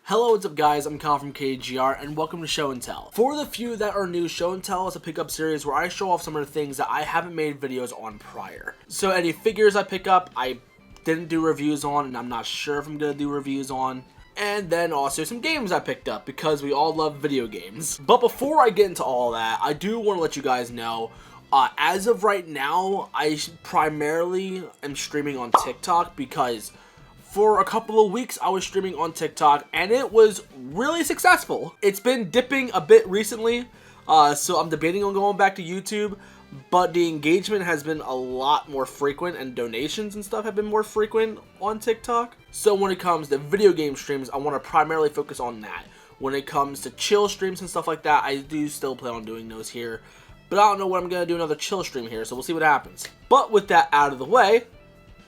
Hello, what's up guys, I'm Kyle from KGR, and welcome to Show and Tell. For the few that are new, Show and Tell is a pickup series where I show off some of the things that I haven't made videos on prior. So any figures I pick up, I didn't do reviews on, and I'm not sure if I'm going to do reviews on. And then also some games I picked up, because we all love video games. But before I get into all that, I do want to let you guys know, as of right now, I primarily am streaming on TikTok, because for a couple of weeks, I was streaming on TikTok, and it was really successful. It's been dipping a bit recently, so I'm debating on going back to YouTube, but the engagement has been a lot more frequent, and donations and stuff have been more frequent on TikTok. So when it comes to video game streams, I want to primarily focus on that. When it comes to chill streams and stuff like that, I do still plan on doing those here, but I don't know when I'm going to do another chill stream here, so we'll see what happens. But with that out of the way,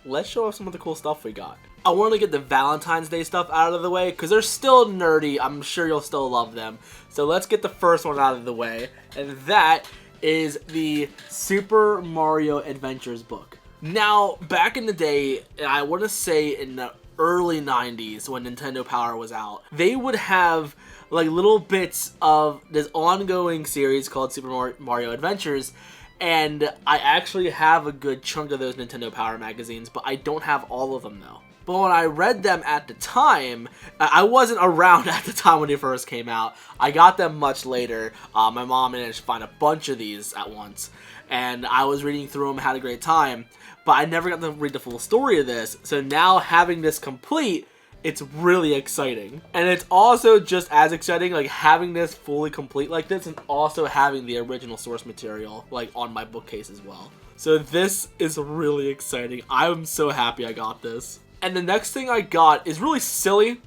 let's show off some of the cool stuff we got. I want to get the Valentine's Day stuff out of the way because they're still nerdy. I'm sure you'll still love them. So let's get the first one out of the way, and that is the Super Mario Adventures book. Now, back in the day, I want to say in the early 90s when Nintendo Power was out, they would have like little bits of this ongoing series called Super Mario Adventures. And I actually have a good chunk of those Nintendo Power magazines, but I don't have all of them though. But when I read them at the time, I wasn't around at the time when they first came out. I got them much later. My mom managed to find a bunch of these at once, and I was reading through them, had a great time, but I never got to read the full story of this. So now having this complete, it's really exciting. And it's also just as exciting, like having this fully complete like this, and also having the original source material like on my bookcase as well. So this is really exciting. I'm so happy I got this. And the next thing I got is really silly.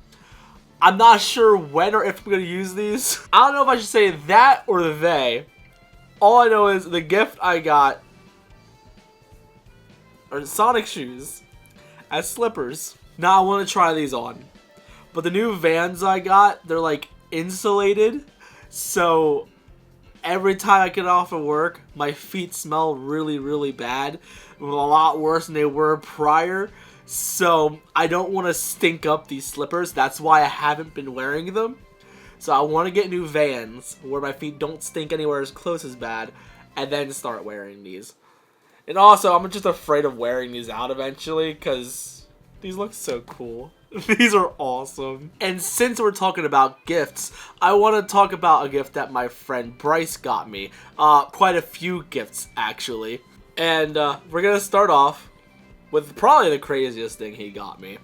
I'm not sure when or if I'm going to use these. I don't know if I should say that or they. All I know is the gift I got are Sonic shoes as slippers. Now I want to try these on. But the new Vans I got, they're like insulated. So every time I get off of work, my feet smell really, really bad. A lot worse than they were prior. So I don't want to stink up these slippers. That's why I haven't been wearing them. So I want to get new Vans where my feet don't stink anywhere as close as bad, and then start wearing these. And also, I'm just afraid of wearing these out eventually because these look so cool. These are awesome. And since we're talking about gifts, I want to talk about a gift that my friend Bryce got me. Quite a few gifts, actually. And we're going to start off with probably the craziest thing he got me,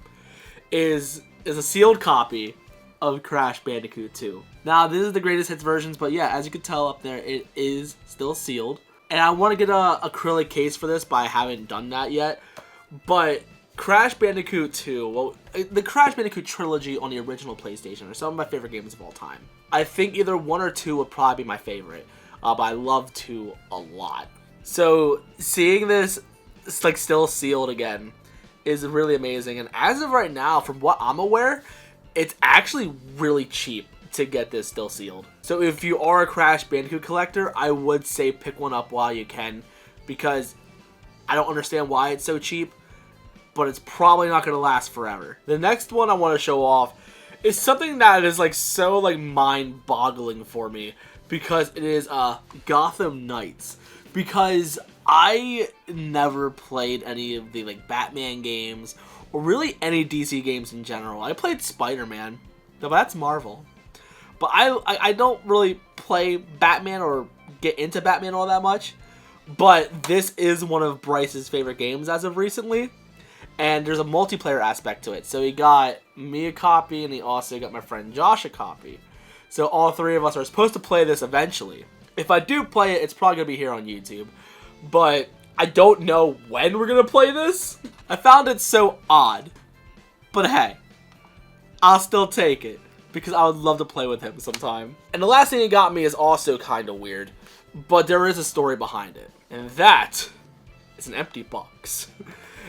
is a sealed copy of Crash Bandicoot 2. Now, this is the greatest hits versions, but yeah, as you can tell up there, it is still sealed. And I want to get a acrylic case for this, but I haven't done that yet. But Crash Bandicoot 2, well, the Crash Bandicoot trilogy on the original PlayStation are some of my favorite games of all time. I think either 1 or 2 would probably be my favorite, but I love 2 a lot. So seeing this, it's like still sealed again, is really amazing. And as of right now, from what I'm aware, it's actually really cheap to get this still sealed. So if you are a Crash Bandicoot collector, I would say pick one up while you can, because I don't understand why it's so cheap, but it's probably not going to last forever. The next one I want to show off is something that is like so like mind-boggling for me, because it is Gotham Knights. Because I never played any of the like Batman games, or really any DC games in general. I played Spider-Man, no, but that's Marvel. But I don't really play Batman or get into Batman all that much. But this is one of Bryce's favorite games as of recently, and there's a multiplayer aspect to it. So he got me a copy, and he also got my friend Josh a copy. So all three of us are supposed to play this eventually. If I do play it, it's probably going to be here on YouTube. But I don't know when we're going to play this. I found it so odd. But hey, I'll still take it, because I would love to play with him sometime. And the last thing he got me is also kind of weird, but there is a story behind it. And that is an empty box.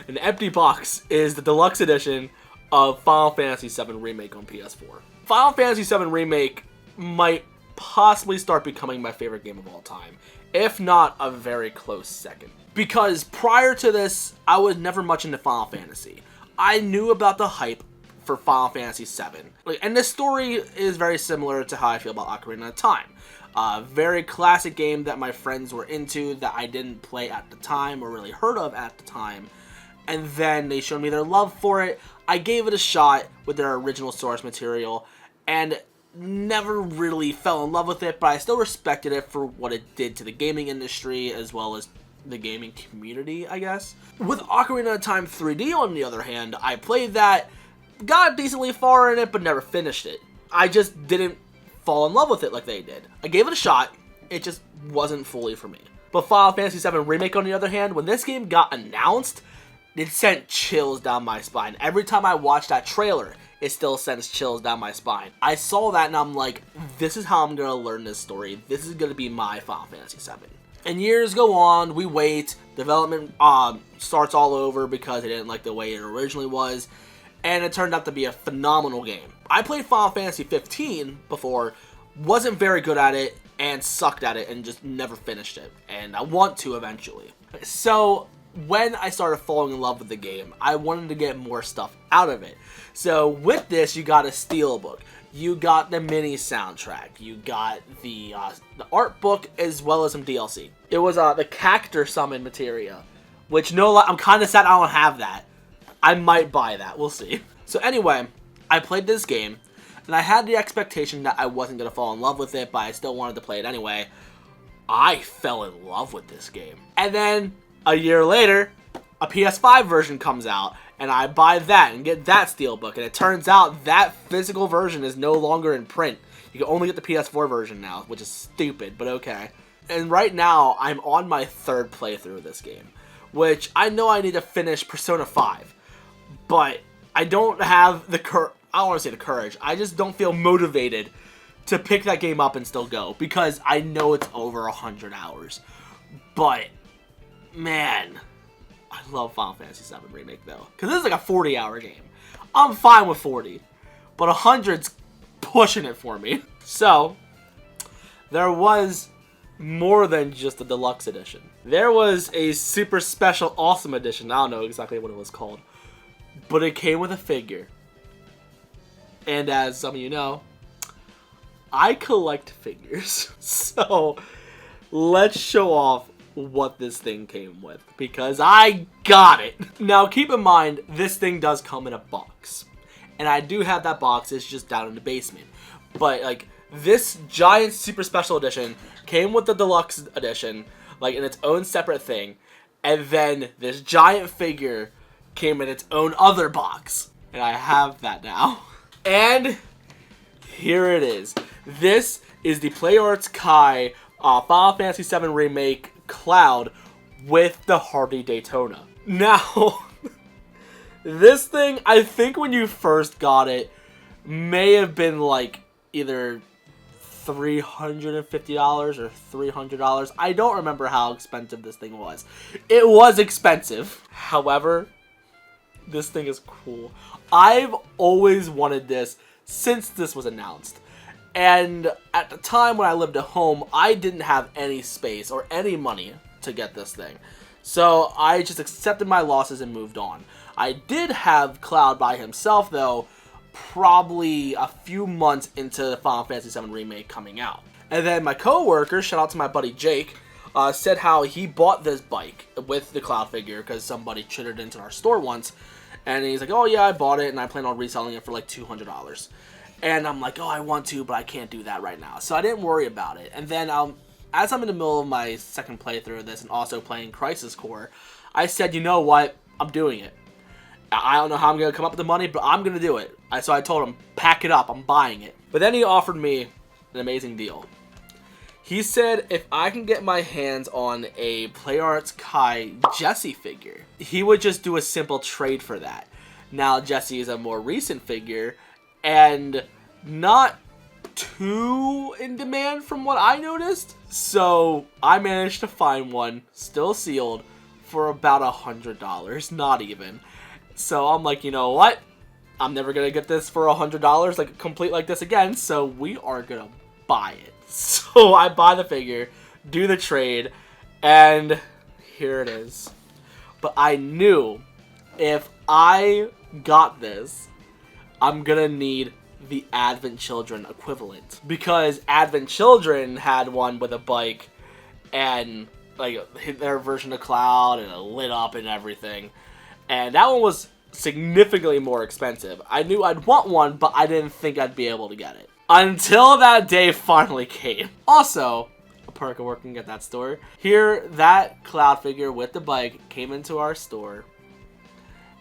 An empty box is the deluxe edition of Final Fantasy VII Remake on PS4. Final Fantasy VII Remake might possibly start becoming my favorite game of all time, if not a very close second. Because prior to this, I was never much into Final Fantasy. I knew about the hype for Final Fantasy VII. And this story is very similar to how I feel about Ocarina of Time. Very classic game that my friends were into that I didn't play at the time or really heard of at the time. And then they showed me their love for it. I gave it a shot with their original source material and never really fell in love with it, but I still respected it for what it did to the gaming industry as well as the gaming community, I guess. With Ocarina of Time 3D, on the other hand, I played that, got decently far in it, but never finished it. I just didn't fall in love with it like they did. I gave it a shot, it just wasn't fully for me. But Final Fantasy VII Remake, on the other hand, when this game got announced, it sent chills down my spine. Every time I watched that trailer, it still sends chills down my spine. I saw that and I'm like, this is how I'm going to learn this story. This is going to be my Final Fantasy VII. And years go on, we wait, development starts all over because they didn't like the way it originally was, and it turned out to be a phenomenal game. I played Final Fantasy 15 before, wasn't very good at it, and sucked at it, and just never finished it. And I want to eventually. So when I started falling in love with the game, I wanted to get more stuff out of it. So with this, you got a steelbook, you got the mini soundtrack, you got the art book, as well as some DLC. It was the Cactor Summon materia, which I'm kind of sad I don't have that. I might buy that, we'll see. So anyway, I played this game, and I had the expectation that I wasn't going to fall in love with it, but I still wanted to play it anyway. I fell in love with this game. And then a year later, a PS5 version comes out, and I buy that and get that steelbook, and it turns out that physical version is no longer in print. You can only get the PS4 version now, which is stupid, but okay. And right now, I'm on my third playthrough of this game, which I know I need to finish Persona 5, but I don't have the I don't want to say the courage, I just don't feel motivated to pick that game up and still go, because I know it's over 100 hours. But, man, I love Final Fantasy VII Remake, though. Because this is like a 40-hour game. I'm fine with 40. But 100's pushing it for me. So, there was more than just a deluxe edition. There was a super special awesome edition. I don't know exactly what it was called. But it came with a figure. And as some of you know, I collect figures. So, let's show off what this thing came with, because I got it. Now keep in mind, this thing does come in a box, and I do have that box. It's just down in the basement. But like, this giant super special edition came with the deluxe edition, like in its own separate thing, and then this giant figure came in its own other box, and I have that now. And here it is. This is the PlayArts Kai Final Fantasy VII Remake Cloud with the Hardy Daytona. Now, this thing, I think when you first got it, may have been like either $350 or $300. I don't remember how expensive this thing was. It was expensive. However, this thing is cool. I've always wanted this since this was announced. And at the time when I lived at home, I didn't have any space or any money to get this thing. So I just accepted my losses and moved on. I did have Cloud by himself, though, probably a few months into the Final Fantasy VII Remake coming out. And then my coworker, shout out to my buddy Jake, said how he bought this bike with the Cloud figure because somebody chittered into our store once. And he's like, oh yeah, I bought it and I plan on reselling it for like $200. And I'm like, oh, I want to, but I can't do that right now. So I didn't worry about it. And then as I'm in the middle of my second playthrough of this and also playing Crisis Core, I said, you know what? I'm doing it. I don't know how I'm going to come up with the money, but I'm going to do it. So I told him, pack it up. I'm buying it. But then he offered me an amazing deal. He said if I can get my hands on a PlayArts Kai Jessie figure, he would just do a simple trade for that. Now, Jessie is a more recent figure, and not too in demand from what I noticed. So I managed to find one, still sealed, for about $100, not even. So I'm like, you know what? I'm never gonna get this for $100, like complete like this again, so we are gonna buy it. So I buy the figure, do the trade, and here it is. But I knew if I got this, I'm gonna need the Advent Children equivalent, because Advent Children had one with a bike and like their version of Cloud and it lit up and everything, and that one was significantly more expensive. I knew I'd want one, but I didn't think I'd be able to get it until that day finally came. Also, a perk of working at that store, here that Cloud figure with the bike came into our store,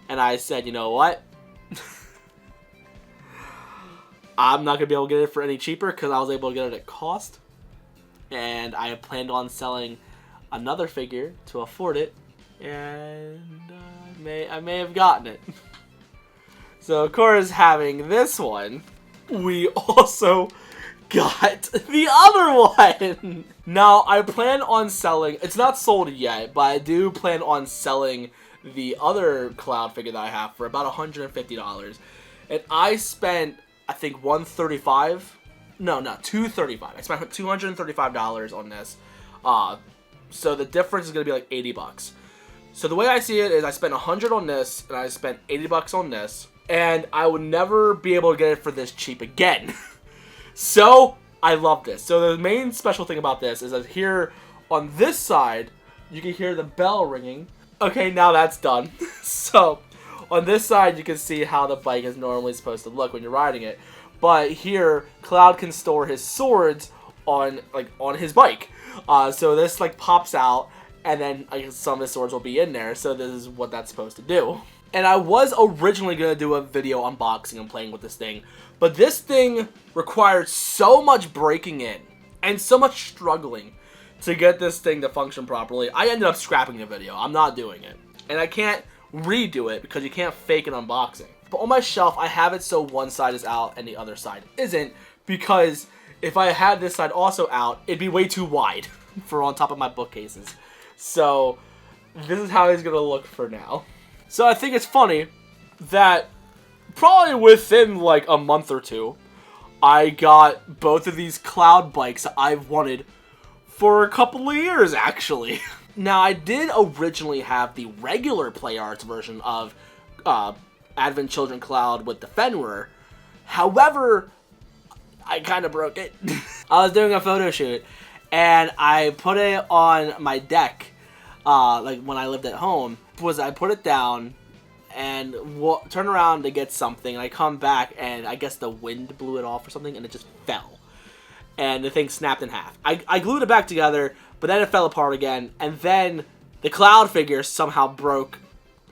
and I said, you know what? I'm not going to be able to get it for any cheaper because I was able to get it at cost. And I planned on selling another figure to afford it. And I may have gotten it. So, of course, having this one, we also got the other one. Now, I plan on selling, it's not sold yet, but I do plan on selling the other Cloud figure that I have for about $150. And I spent, I think, $235. I spent $235 on this. So the difference is going to be like 80 bucks. So the way I see it is I spent 100 on this and I spent 80 bucks on this, and I would never be able to get it for this cheap again. So I love this. So the main special thing about this is that here on this side, you can hear the bell ringing. Okay, now that's done. So on this side, you can see how the bike is normally supposed to look when you're riding it. But here, Cloud can store his swords on his bike. So this pops out, and then some of his swords will be in there. So this is what that's supposed to do. And I was originally going to do a video unboxing and playing with this thing, but this thing required so much breaking in and so much struggling to get this thing to function properly. I ended up scrapping the video. I'm not doing it. And I can't redo it because you can't fake an unboxing. But on my shelf, I have it so one side is out and the other side isn't, because if I had this side also out, it'd be way too wide for on top of my bookcases. So this is how he's going to look for now. So I think it's funny that probably within a month or two, I got both of these Cloud bikes that I've wanted for a couple of years, actually. Now, I did originally have the regular Play Arts version of Advent Children Cloud with the Fenrir. However, I kind of broke it. I was doing a photo shoot, and I put it on my deck, when I lived at home. I put it down and turn around to get something, and I come back, and I guess the wind blew it off or something, and it just fell. And the thing snapped in half. I glued it back together, but then it fell apart again, and then the Cloud figure somehow broke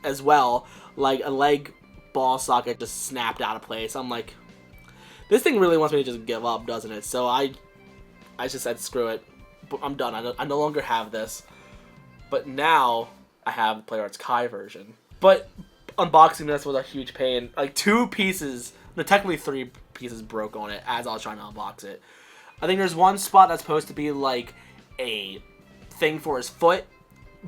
as well. Like a leg ball socket just snapped out of place. I'm like, this thing really wants me to just give up, doesn't it? So I just said, screw it. I'm done. I no longer have this. But now I have the Play Arts Kai version. But unboxing this was a huge pain. Two pieces, no, technically 3 pieces broke on it as I was trying to unbox it. I think there's one spot that's supposed to be a thing for his foot,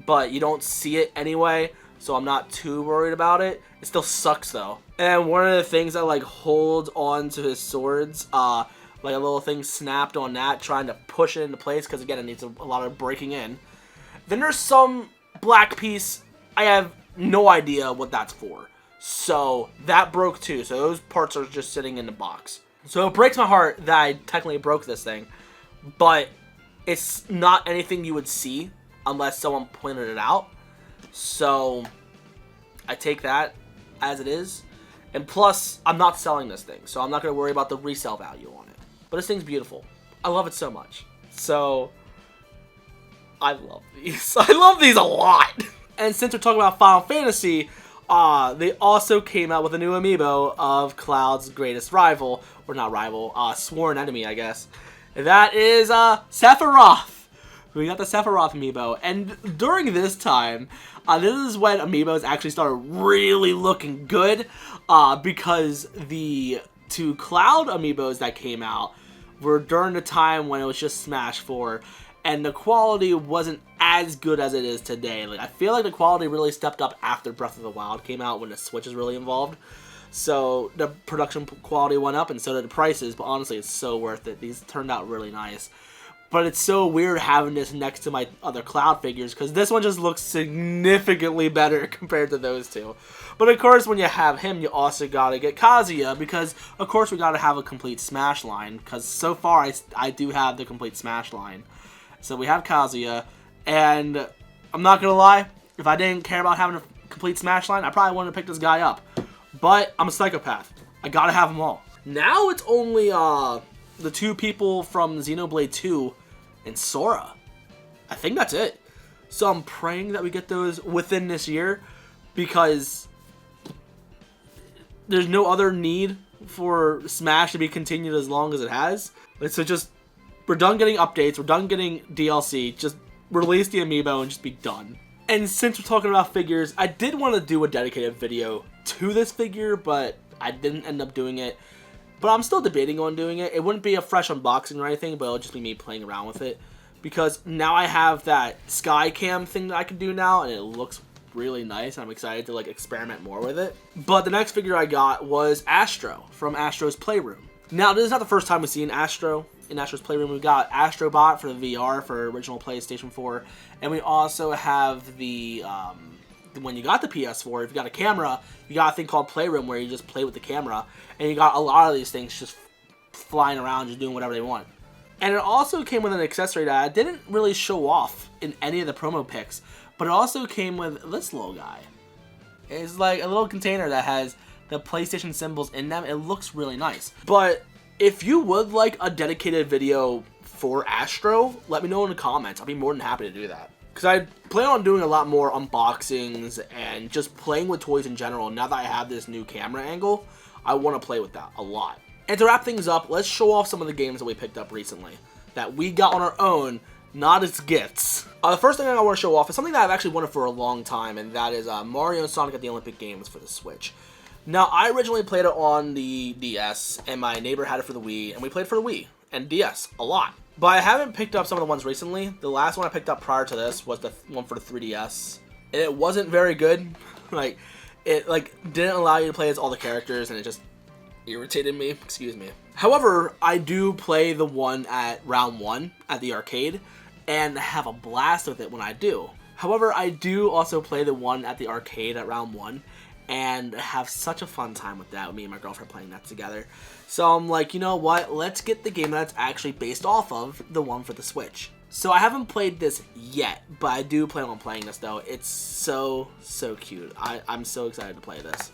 but you don't see it anyway, so I'm not too worried about it. It still sucks though. And one of the things that holds on to his swords, a little thing snapped on that, trying to push it into place, because again, it needs a lot of breaking in. Then there's some black piece, I have no idea what that's for. So that broke too, so those parts are just sitting in the box. So it breaks my heart that I technically broke this thing, but it's not anything you would see unless someone pointed it out. So I take that as it is. And plus, I'm not selling this thing, so I'm not going to worry about the resale value on it. But this thing's beautiful. I love it so much. So I love these. I love these a lot. And since we're talking about Final Fantasy, they also came out with a new amiibo of Cloud's greatest rival, or not rival, sworn enemy, I guess. And that is Sephiroth. We got the Sephiroth amiibo, and during this time, this is when amiibos actually started really looking good, because the 2 Cloud amiibos that came out were during the time when it was just Smash 4, and the quality wasn't as good as it is today. I feel like the quality really stepped up after Breath of the Wild came out, when the Switch is really involved. So the production quality went up, and so did the prices, but honestly, it's so worth it. These turned out really nice. But it's so weird having this next to my other Cloud figures, because this one just looks significantly better compared to those two. But of course, when you have him, you also gotta get Kazuya, because of course we gotta have a complete Smash line, because so far I do have the complete Smash line. So we have Kazuya, and I'm not gonna lie, if I didn't care about having a complete Smash line, I probably wouldn't have picked this guy up. But I'm a psychopath. I gotta have them all. Now it's only the two people from Xenoblade 2 and Sora. I think that's it. So I'm praying that we get those within this year, because there's no other need for Smash to be continued as long as it has. So just, we're done getting updates, we're done getting DLC, just release the Amiibo and just be done. And since we're talking about figures, I did want to do a dedicated video to this figure, but I didn't end up doing it. But I'm still debating on doing it. It wouldn't be a fresh unboxing or anything, but it'll just be me playing around with it. Because now I have that sky cam thing that I can do now, and it looks really nice. And I'm excited to like experiment more with it. But the next figure I got was Astro from Astro's Playroom. Now, this is not the first time we've seen Astro in Astro's Playroom. We've got Astrobot for the VR for original PlayStation 4. And we also have the... when you got the PS4, if you got a camera, you got a thing called Playroom where you just play with the camera, and you got a lot of these things just flying around, just doing whatever they want. And it also came with an accessory that I didn't really show off in any of the promo pics, but it also came with this little guy. It's like a little container that has the PlayStation symbols in them. It looks really nice. But if you would like a dedicated video for Astro, let me know in the comments. I'll be more than happy to do that. Because I plan on doing a lot more unboxings and just playing with toys in general. Now that I have this new camera angle, I want to play with that a lot. And to wrap things up, let's show off some of the games that we picked up recently that we got on our own, not as gifts. The first thing I want to show off is something that I've actually wanted for a long time, and that is Mario and Sonic at the Olympic Games for the Switch. Now, I originally played it on the DS, and my neighbor had it for the Wii, and we played for the Wii and DS a lot. But I haven't picked up some of the ones recently. The last one I picked up prior to this was the one for the 3DS. And it wasn't very good. It didn't allow you to play as all the characters, and it just irritated me. Excuse me. However, I do play the one at round 1 at the arcade and have a blast with it when I do. However, I do also play the one at the arcade at round 1 and have such a fun time with that, me and my girlfriend playing that together. So I'm like, you know what, let's get the game that's actually based off of the one for the Switch. So I haven't played this yet, but I do plan on playing this though. It's so cute. I'm so excited to play this.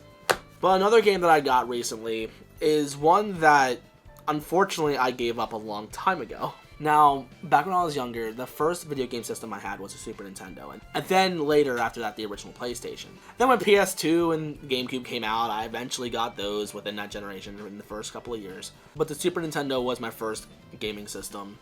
But another game that I got recently is one that unfortunately I gave up a long time ago. Now, back when I was younger, the first video game system I had was a Super Nintendo, and then later after that, the original PlayStation. Then when PS2 and GameCube came out, I eventually got those within that generation in the first couple of years. But the Super Nintendo was my first gaming system,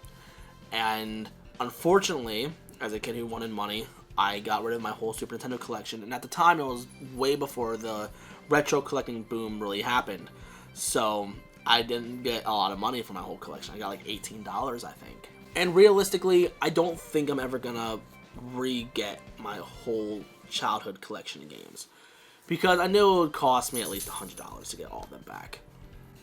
and unfortunately, as a kid who wanted money, I got rid of my whole Super Nintendo collection, and at the time, it was way before the retro collecting boom really happened. So I didn't get a lot of money for my whole collection. I got like $18, I think. And realistically, I don't think I'm ever gonna re-get my whole childhood collection of games, because I know it would cost me at least $100 to get all of them back.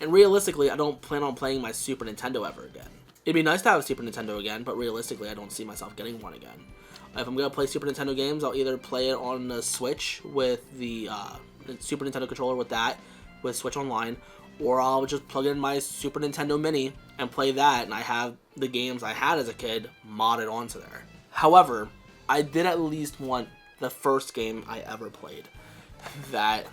And realistically, I don't plan on playing my Super Nintendo ever again. It'd be nice to have a Super Nintendo again, but realistically, I don't see myself getting one again. If I'm gonna play Super Nintendo games, I'll either play it on the Switch with the Super Nintendo controller with Switch Online, or I'll just plug in my Super Nintendo Mini and play that, and I have the games I had as a kid modded onto there. However, I did at least want the first game I ever played. That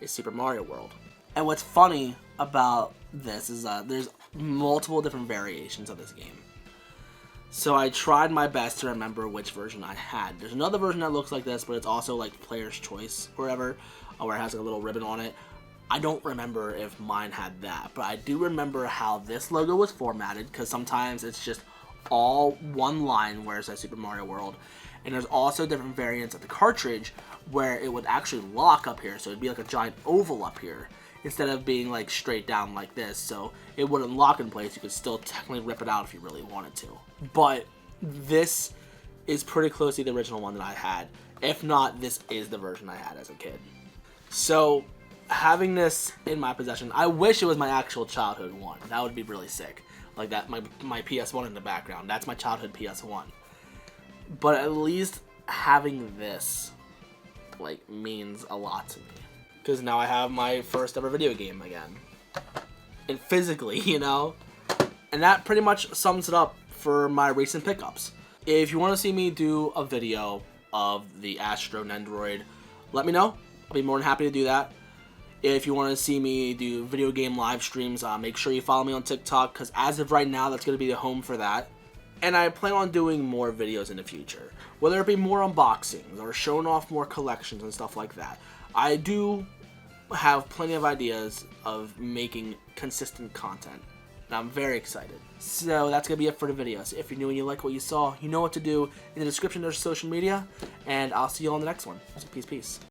is Super Mario World. And what's funny about this is there's multiple different variations of this game. So I tried my best to remember which version I had. There's another version that looks like this, but it's also like Player's Choice or whatever, where it has like a little ribbon on it. I don't remember if mine had that, but I do remember how this logo was formatted, because sometimes it's just all one line where it says Super Mario World. And there's also different variants of the cartridge where it would actually lock up here, so it'd be like a giant oval up here instead of being like straight down like this, so it wouldn't lock in place. You could still technically rip it out if you really wanted to. But this is pretty close to the original one that I had. If not, this is the version I had as a kid. So having this in my possession, I wish it was my actual childhood one. That would be really sick. Like that, my PS1 in the background. That's my childhood PS1. But at least having this, like, means a lot to me. Because now I have my first ever video game again. And physically, you know? And that pretty much sums it up for my recent pickups. If you want to see me do a video of the Astro Nendoroid, let me know. I'll be more than happy to do that. If you want to see me do video game live streams, make sure you follow me on TikTok, because as of right now, that's going to be the home for that. And I plan on doing more videos in the future, whether it be more unboxings or showing off more collections and stuff like that. I do have plenty of ideas of making consistent content, and I'm very excited. So that's going to be it for the videos. If you're new and you like what you saw, you know what to do. In the description, there's social media, and I'll see you on the next one. So peace.